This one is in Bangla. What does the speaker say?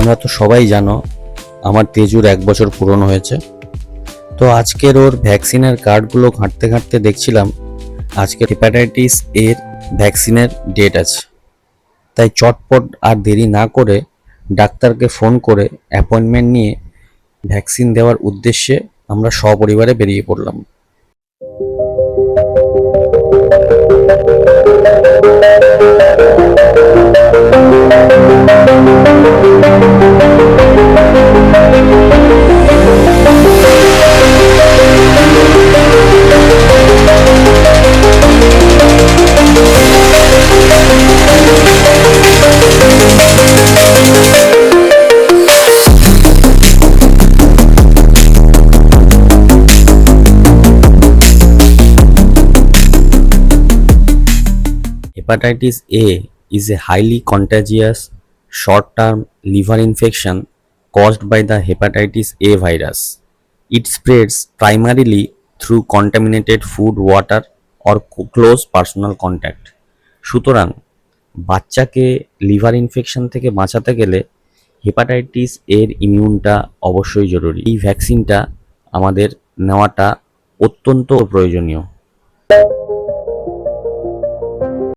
তোমরা তো সবাই জানো আমার তেজুর 1 বছর পূরণ হয়েছে। তো আজকের ওর ভ্যাকসিনের কার্ডগুলো ঘাঁটতে ঘাঁটতে দেখছিলাম আজকে হেপাটাইটিস এর ভ্যাকসিনের ডেট আছে। তাই চটপট আর দেরি না করে ডাক্তারকে ফোন করে অ্যাপয়েন্টমেন্ট নিয়ে ভ্যাকসিন দেওয়ার উদ্দেশ্যে আমরা সপরিবারে বেরিয়ে পড়লাম। Hepatitis A is a highly contagious short-term liver infection caused by the hepatitis A virus. It spreads primarily through contaminated food, water or close personal contact. সুতরাং বাচ্চাকে লিভার ইনফেকশন থেকে বাঁচাতে গেলে হেপাটাইটিস এর ইমিউনটা অবশ্যই জরুরি। এই ভ্যাকসিনটা আমাদের নেওয়াটা অত্যন্ত প্রয়োজনীয়।